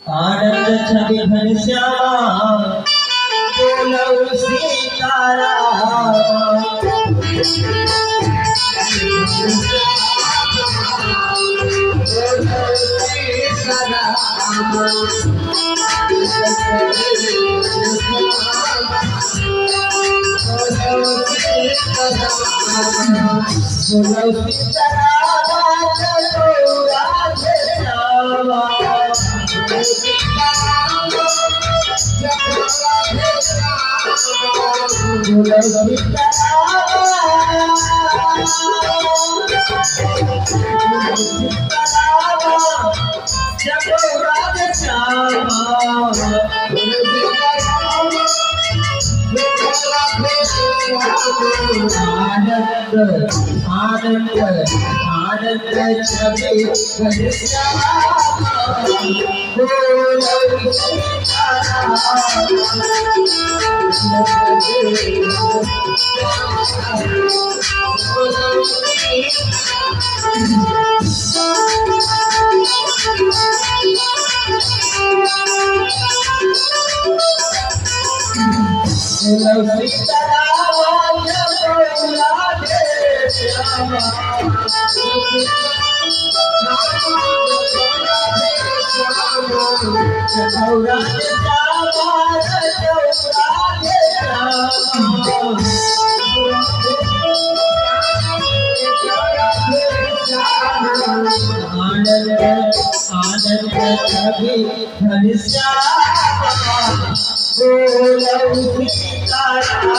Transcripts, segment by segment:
आनंद छवि घनश्यामा बोलो सीताराम। आनंद आनंद छवि घनश्यामा बोलो सीताराम।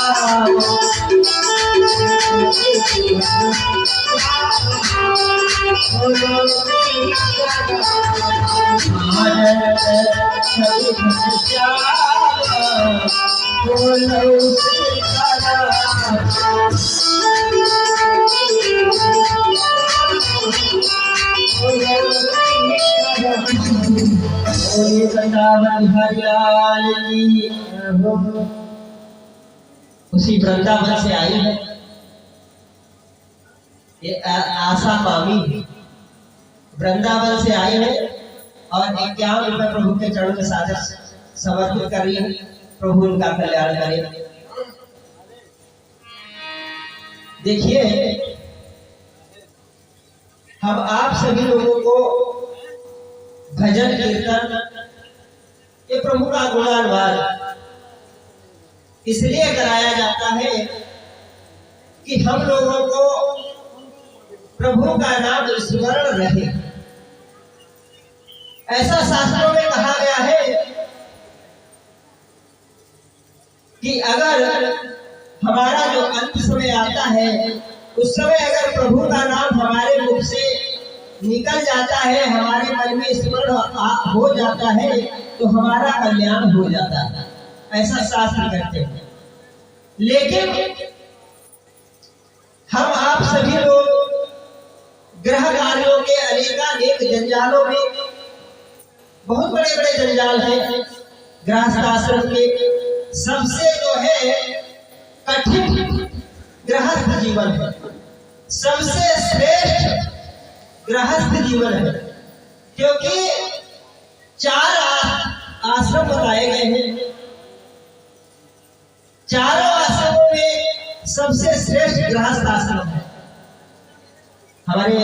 आनंद छवि घनश्यामा बोलो सीताराम। आनंद छवि घनश्यामा बोलो सीताराम। उसी वृंदावन से आई है ये आशा मामी, वृंदावन से आई है और 51 रुपए प्रभु के चरणों में सादर समर्पित कर रही है। प्रभु उनका कल्याण करे। देखिए, हम आप सभी लोगों को भजन कीर्तन ये प्रभु का गुणानुवाद इसलिए कराया जाता है कि हम लोगों को प्रभु का नाम स्मरण रहे। ऐसा शास्त्रों में कहा गया है कि अगर हमारा जो अंत समय आता है उस समय अगर प्रभु का नाम हमारे मुख से निकल जाता है, हमारे मन में स्मरण हो जाता है तो हमारा कल्याण हो जाता है, ऐसा शास्त्र कहते हैं। लेकिन हम आप सभी लोग ग्रह कार्यों के अनेकानेक जंजालों में, बहुत बड़े बड़े जंजाल हैं गृहस्थ आश्रम के, सबसे जो है कठिन गृहस्थ जीवन है, सबसे श्रेष्ठ गृहस्थ जीवन है, क्योंकि 4 आश्रम बताए गए हैं। चारों आश्रमों में सबसे श्रेष्ठ गृहस्थ आश्रम है। हमारे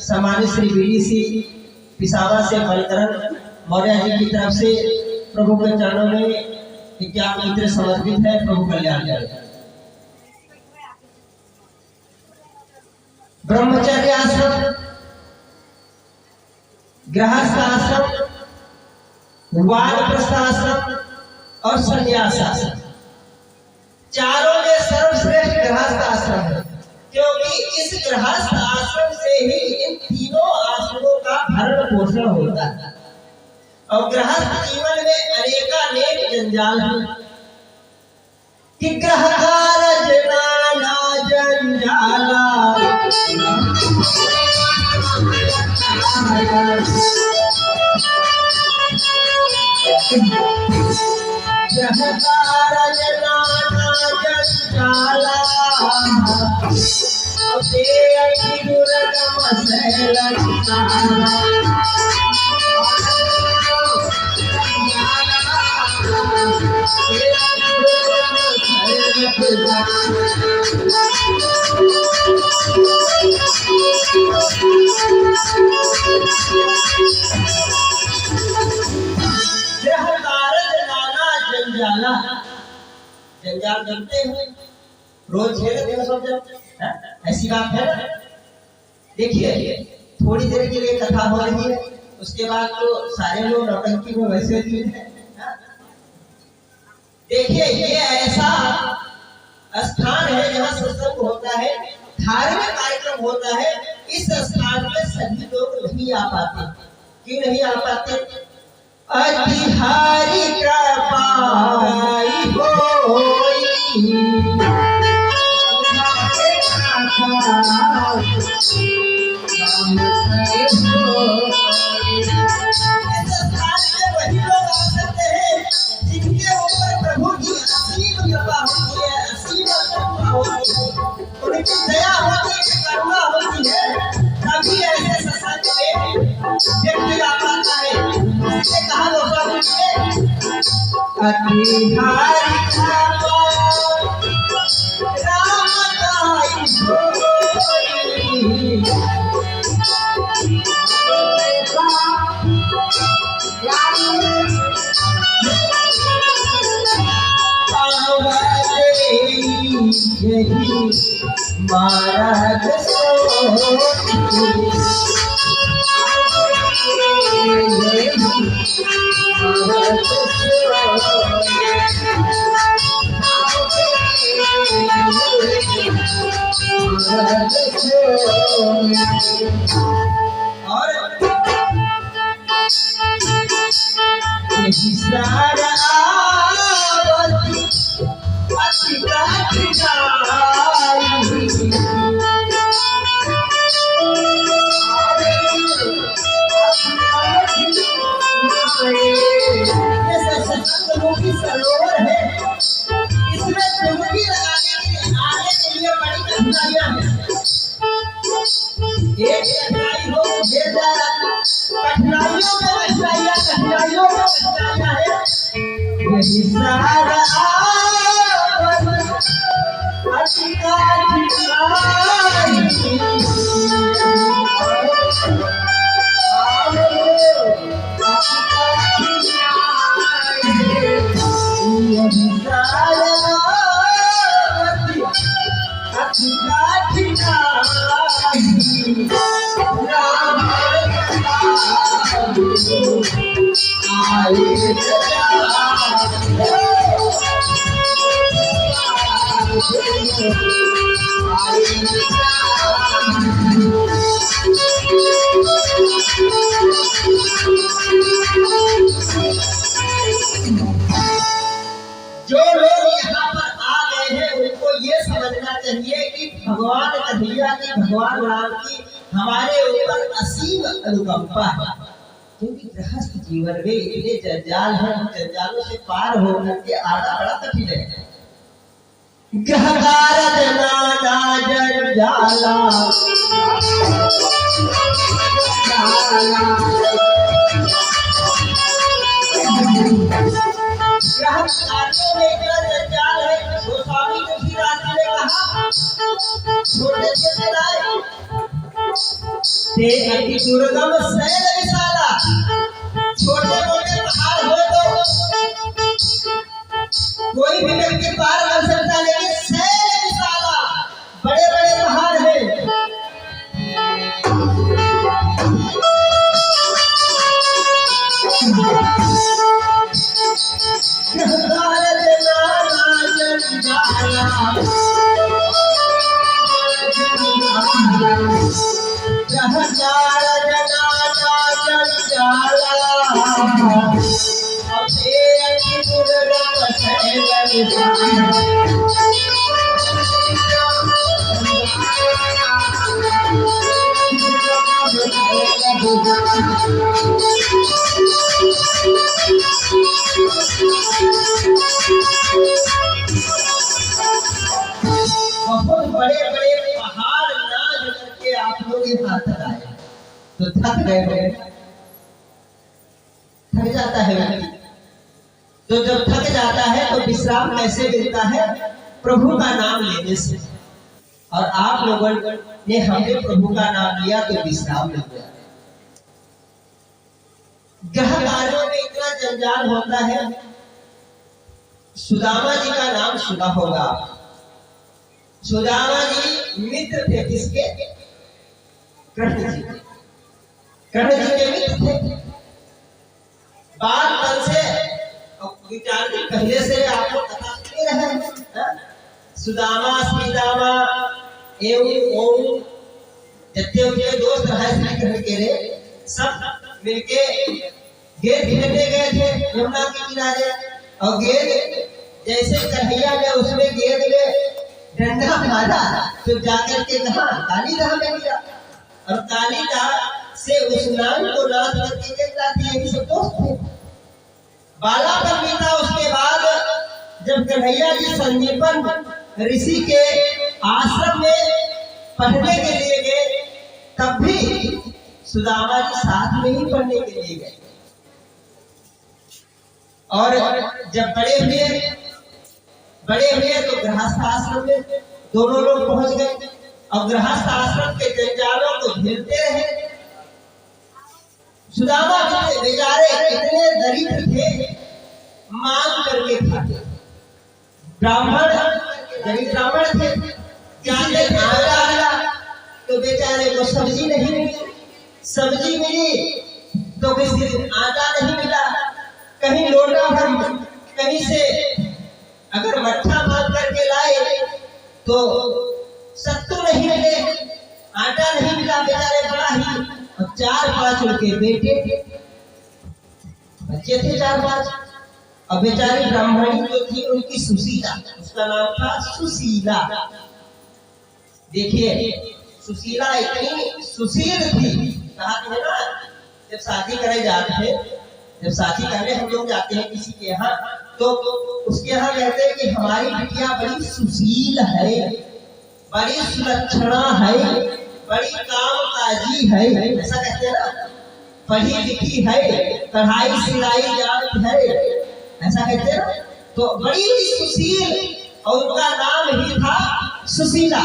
सम्मानित श्री बीडीसी पिसावा से बलकरण मौर्य जी की तरफ से प्रभु के चरणों में 51 मित्र समर्पित है। प्रभु कल्याण करे। ब्रह्मचर्य आश्रम, गृहस्थ आश्रम, वानप्रस्थ आश्रम और संन्यास आश्रम, चारों में सर्वश्रेष्ठ गृहस्थ आश्रम है, क्योंकि इस गृहस्थ आश्रम से ही इन तीनों आश्रमों का भरण पोषण होता है। और गृहस्थ जीवन में अनेकानेक जंजाल हैं कि ग्रह कारज नाना जंजाला, ग्रह कारज नाना जंजाला, ना, जंजाल करते हैं, रोज खेलते हैं सब जब, ऐसी बात है ना। देखिए थोड़ी देर के लिए कथा हो रही है, उसके बाद तो सारे लोग नौटंकी में वैसे ही हैं। देखिए ये ऐसा स्थान है जहाँ सत्संग होता है, धार्मिक कार्यक्रम होता है। इस स्थान में सभी लोग नहीं आ पाते। क्यों नहीं आ पाते? अतिहारी कृपाई होई वही लोग आ सकते हैं जिनके ऊपर प्रभु की असीम कृपा होती है, असीम करुणा होती है, उनकी दया होती है, करुणा होती है, तभी ऐसे सत्संग में व्यक्ति आ पाता है। इससे कहा होगा अतिहारी महाराज और सारा सरोवर है, इसमें डुबकी लगाने के लिए आने के लिए बड़ी कठिनाइयां हैं। एक कठिनाई हो कठिनाइयों में कठिनाइयां है। यही सारा जो लोग यहाँ पर आ गए हैं उनको ये समझना चाहिए कि भगवान कन्हैया की, भगवान राम की हमारे ऊपर असीम अनुकंपा है। क्योंकि गृहस्थ जीवन में इतने जंजाल हैं, उन जंजालों से पार होकर के आना बड़ा कठिन है। गहकार जनाना जंजाला कार्यों में इतना जंजाल है। गोस्वामी तुलसीदास जी ने कहा छोटे छोटे राय ते अति दुर्गम शैल विशाला, छोटे मोटे पहाड़ हो तो कोई भी व्यक्ति पार कर सकता, लेकिन शैल विशाला बड़े बड़े पहाड़ है। बहुत बड़े बड़े पहाड़ ना करके आप लोग यहाँ तक आए तो थक गए, थक जाता है व्यक्ति। तो जब थक जाता है तो विश्राम कैसे मिलता है? प्रभु का नाम लेने से। और आप लोगों ने हमने प्रभु का नाम लिया तो विश्राम मिल गया। ग्रह कार्यों में इतना जंजाल होता है सुदामा जी का नाम सुना होगा। सुदामा जी मित्र थे किसके? कृष्ण जी के। कृष्ण जी के मित्र थे। बात से विचार पहले से आपको पता नहीं रहा है। सुदामा श्रीदामा एवं ओम जितने उनके दोस्त रहे श्री कृष्ण के रे सब मिलके गेंद खेलने गए थे यमुना के किनारे। और गेंद जैसे कन्हैया ने उसमें गेंद में डंडा मारा तो जाकर के कहा कालीदाह में गिरा। और कालीदाह से उस नाम को नाथ करके देखता थी। यही सब दोस्त थे। बाला पर बीता। उसके बाद जब कन्हैया जी संदीपन ऋषि के आश्रम में पढ़ने के लिए गए तब भी सुदामा जी साथ में ही पढ़ने के लिए गए। और जब बड़े हुए तो गृहस्थ आश्रम में दोनों लोग पहुंच गए। और गृहस्थ आश्रम के जंजालों को झेलते रहे। सुदामा बेचारे इतने दरिद्र थे मांग करके खाते। ब्राह्मण गरीब ब्राह्मण थे। जाने आया तो बेचारे को सब्जी नहीं मिली। सब्जी मिली तो किसी दिन आटा नहीं मिला। कहीं लोटा भर कहीं से अगर मट्ठा मांग करके लाए तो सत्तू नहीं मिले, आटा नहीं मिला। बेचारे बड़ा ही। और 4-5 उनके बेटे बच्चे थे 4-5। और बेचारी ब्राह्मणी जो थी उनकी सुशीला, उसका नाम था सुशीला। देखिए सुशीला इतनी सुशील थी। कहा है ना जब शादी करे जाते हैं, जब शादी करने हम लोग जाते हैं किसी के यहाँ तो उसके यहाँ कहते हैं कि हमारी बिटिया बड़ी सुशील है, बड़ी सुलक्षणा है, बड़ी कामकाजी है। ऐसा कहते हैं ना। पढ़ी लिखी है, कढ़ाई सिलाई जानती है, ऐसा कहते हैं ना। तो बड़ी सुशील और उनका नाम ही था सुशीला।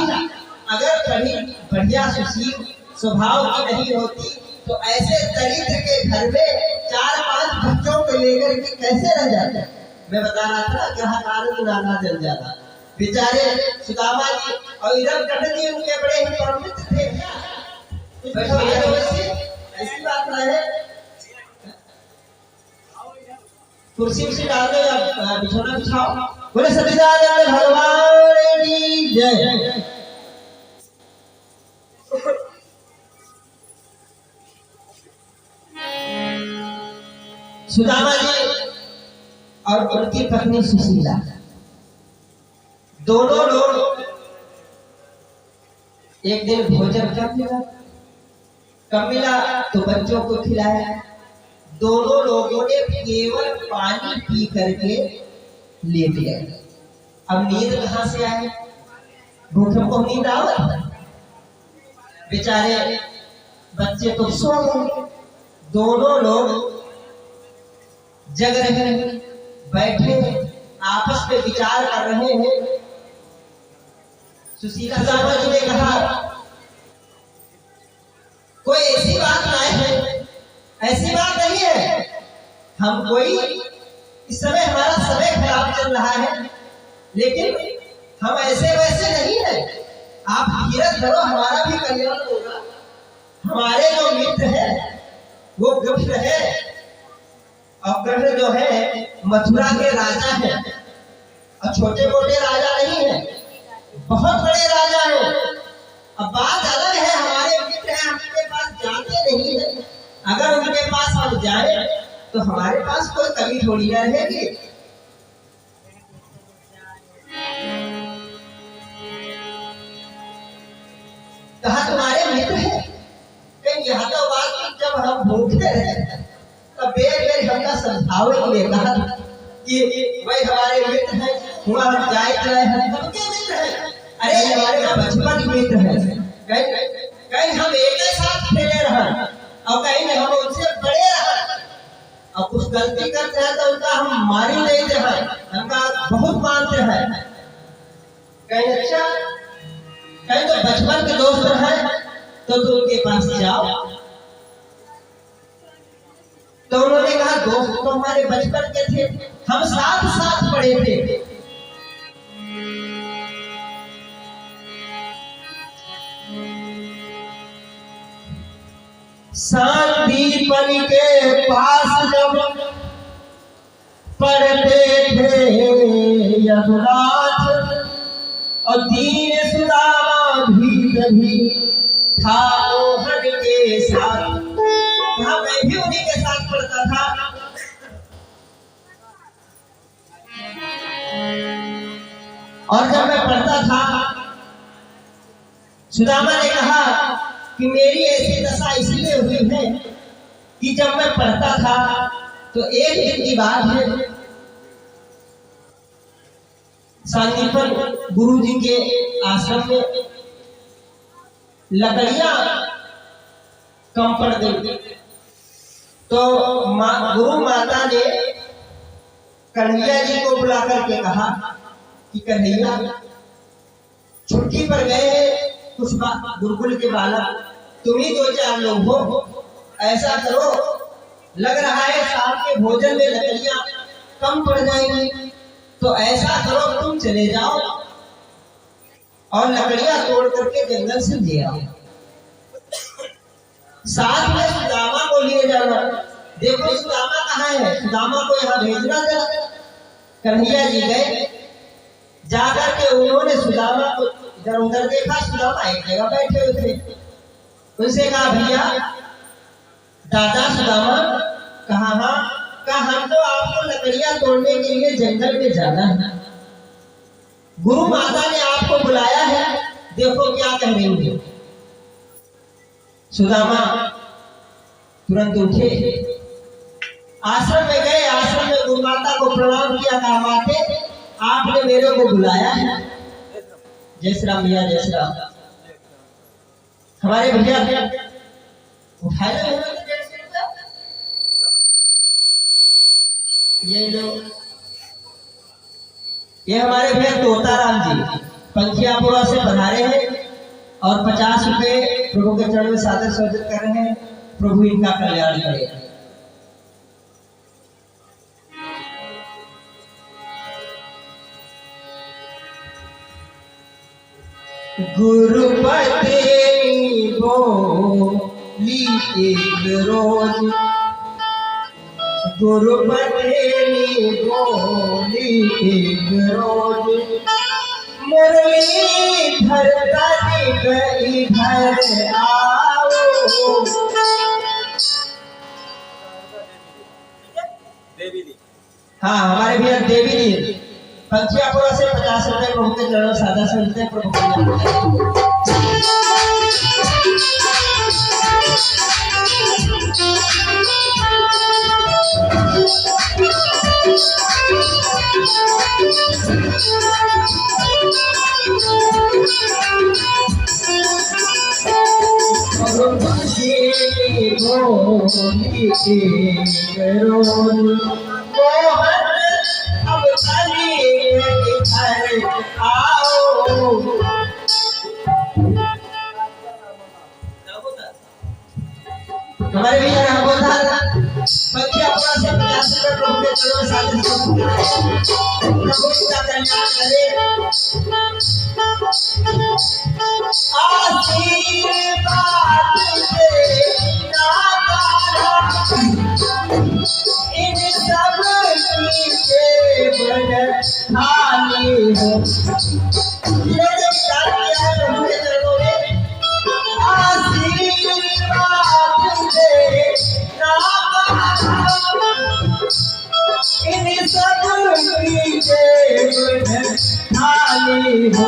अगर बड़ी बढ़िया सुशील स्वभाव की नहीं होती तो ऐसे दरिद्र के घर में 4-5 बच्चों को लेकर के कैसे रह जाते। मैं बता रहा था ग्रह नाना जल जाता। बेचारे सुदामा जी और इधर कृष्ण जी उनके बड़े ही परमित थे। ऐसी बात है। कुर्सी उसी डाल दो या बिछोना बिछाओ। बोले सच्चिदानंद भगवान की जय। सुदामा जी और उनकी पत्नी सुशीला दोनों लोग एक दिन भोजन कब मिला तो बच्चों को खिलाया। दोनों लोगों ने केवल पानी पी करके लेट गए। अब नींद कहां से आए? भूखे को नींद आवत। बेचारे बच्चे तो सो गए। दोनों लोग जग रहे हैं, बैठे आपस में विचार कर रहे हैं। सुशीला जी ने कहा कोई ऐसी बात नहीं है, ऐसी बात नहीं है। हम कोई इस समय हमारा समय खराब चल रहा है लेकिन हम ऐसे वैसे नहीं है। आप धीरज धरो, हमारा भी कल्याण होगा। हमारे जो मित्र है वो कृष्ण है और कृष्ण जो है मथुरा के राजा है। और छोटे मोटे राजा नहीं है, बहुत बड़े राजा है। अब बात अलग है, हमारे मित्र हैं, हम उनके पास जाते नहीं है। अगर उनके पास हम जाए तो हमारे पास कोई कमी थोड़ी न रहेगी। कहा तुम्हारे मित्र है। यहाँ तो बात जब हम भूखे रहे तब बेर हमका समझावे के लिए कहा कि भाई हमारे मित्र हैं, हुआ हम जाए रहे हैं। सबके मित्र हैं। अरे हमारे बचपन मित्र हैं। कहीं हम एक साथ खेले रहे और कहीं हम उनसे बड़े रहे और कुछ गलती करते हैं तो उनका हम मारी नहीं रहे, हमका बहुत मानते हैं। कहीं अच्छा कहीं तो बचपन के दोस्त रहे तो उनके पास जाओ तो उन्होंने कहा दोस्त तो हमारे बचपन के थे, हम साथ साथ पढ़े थे। सांदीपन के पास जब पढ़ते थे यदुनाथ, और दीन सुदामा भी था मोहन के साथ। हाँ, मैं भी उन्हीं के साथ पढ़ता था। और जब मैं पढ़ता था, सुदामा ने कहा कि मेरी ऐसी दशा इसलिए हुई है कि जब मैं पढ़ता था तो एक दिन की बात है, सांदीपन गुरुजी के आश्रम में लकड़ियां कम पड़ गई। तो गुरु माता ने कन्हैया जी को बुला करके कहा कि कन्हैया, छुट्टी पर गए कुछ गुरुकुल के बालक, तुम ही 2-4 लोग हो, ऐसा करो, लग रहा है शाम के भोजन में लकड़ियां कम पड़ जाएंगी, तो ऐसा करो तुम चले जाओ और लकड़ियां तोड़ करके जंगल से ले आओ, साथ में सुदामा को लिए जाना। देखो सुदामा कहाँ है, सुदामा को यहाँ भेजना जरा। कन्हैया जी गए, जाकर के उन्होंने सुदामा को इधर उधर देखा, सुदामा एक जगह बैठे हुए थे। उनसे कहा भैया, दादा सुदामा कहाँ? कहा हम तो आपको लकड़ियां तोड़ने के लिए जंगल में जाना है, गुरु माता ने आपको बुलाया है, देखो क्या कह रही है। सुदामा तुरंत उठे, आश्रम में गए, आश्रम में गुरु माता को प्रणाम किया, कहा माते आपने मेरे को बुलाया है। जय श्री राम भैया, जय श्री राम। हमारे भैया उठाए ये लोग, ये हमारे भैया तोताराम जी पंखियापुरा से पधारे हैं और 50 रुपए प्रभु के चरण में सादर स्वागत कर रहे हैं। प्रभु इनका कल्याण करे। गुरुपति बोली एक रोज, गुरुपति बोली एक रोज, मुरली धरता गई घर आओ। हाँ, हमारे भैया देवी दी पंखियापुरा से 50 रुपए प्रभु के चरणों सादा से मिलते हैं। प्रभु अब चलिए घर आओ। हमारे भैया यहाँ बोलता बच्चे अपना से 50 रुपए प्रभु के चरणों में सादर प्रभु का कल्याण करे। आशीर्वाद से इन सब की सेवन थाली हो। ये जो कार्य है प्रभु के चरणों में, आशीर्वाद से इन सब की सेवन थाली हो।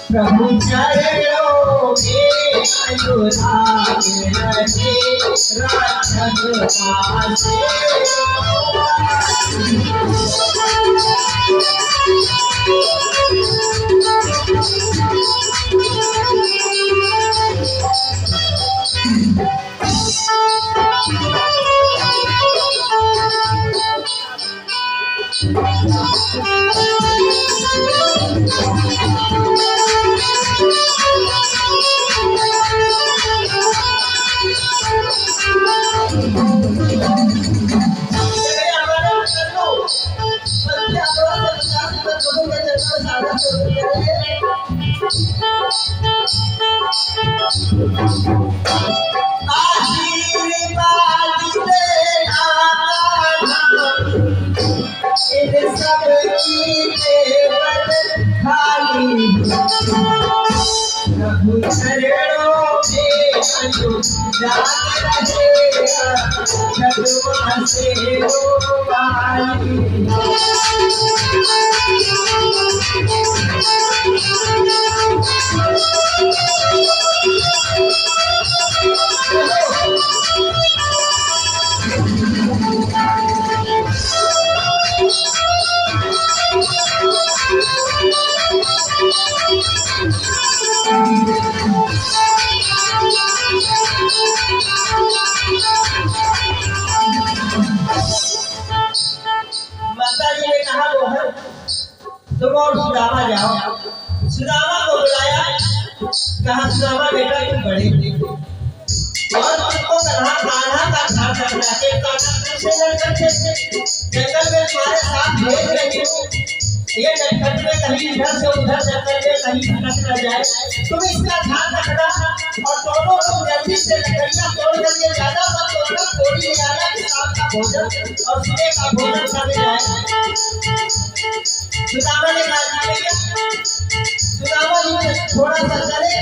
प्रभु चरणों में अनुराग रहे, रक्षक पासे। माता जी ने कहा मोहन तुम और सुदामा जाओ। सुदामा को बुलाया, कहा सुदामा बेटा तुम बड़े और तुमको कान्हा का ध्यान रखना है। जंगल में तुम्हारे साथ भेज रही हूँ, ये नटखट में कहीं इधर से उधर जंगल में कहीं भटक न जाए, तुम इसका ध्यान रखना। और दोनों लोग जल्दी से लकड़ियां तोड़ करके ज्यादा मत तोड़ना, थोड़ी ले आना कि शाम का भोजन और सुबह का भोजन कर जाए। सुदामा ने कहा भैया, सुदामा जी थोड़ा सा चले।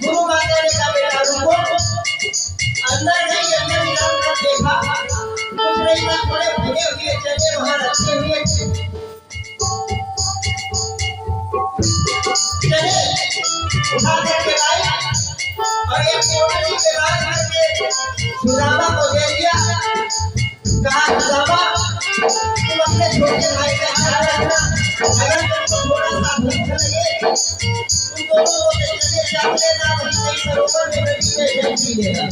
गुरु माता ने कहा बेटा रुको, अंदर नहीं अंदर निकाल कर देखा, कुछ नहीं था, थोड़े भुने हुए चने वहां रखे हुए चने उठा करके लाए और एक पोटली के बाद करके सुदामा को दे दिया। कहा सुदामा तुम अपने छोटे भाई का ख्याल रखना, अगर तुमको थोड़ा सा भूख लगे तुम दोनों को चने चाट लेना, वहीं कहीं सरोवर में नदी में जल पी लेना।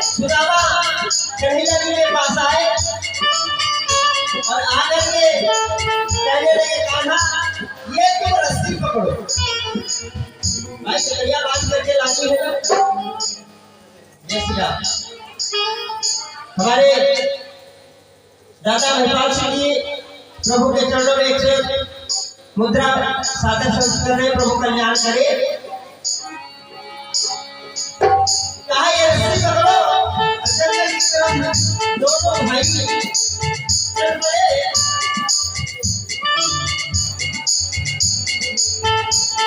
सुदामा कन्हैया जी के पास आए और आकर के कहने लगे कान्हा ये तुम रस्सी पकड़ो। भाई कन्हैया बात करके लागी है ना। हमारे दादा भोपाल सिंह जी प्रभु के चरणों में एक मुद्रा साधन कर रहे, प्रभु कल्याण करे। कहा ये रस्सी पकड़ो, दोनों भाई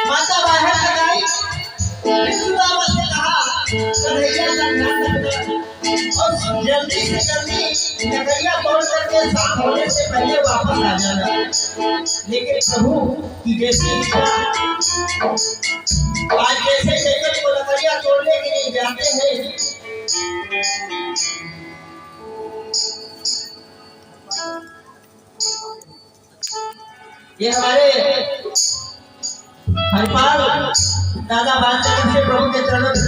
माता बाहर लगाई, सुदामा से कहा कन्हैया का ध्यान रखना और जल्दी से जल्दी नगरिया तोड़ करके साफ होने से पहले वापस आ जाना। लेकिन प्रभु की जैसी इच्छा, आज जैसे जंगल को नगरिया तोड़ने के लिए जाते हैं, ये हमारे हरपाल दादा बात से प्रभु के चरणों में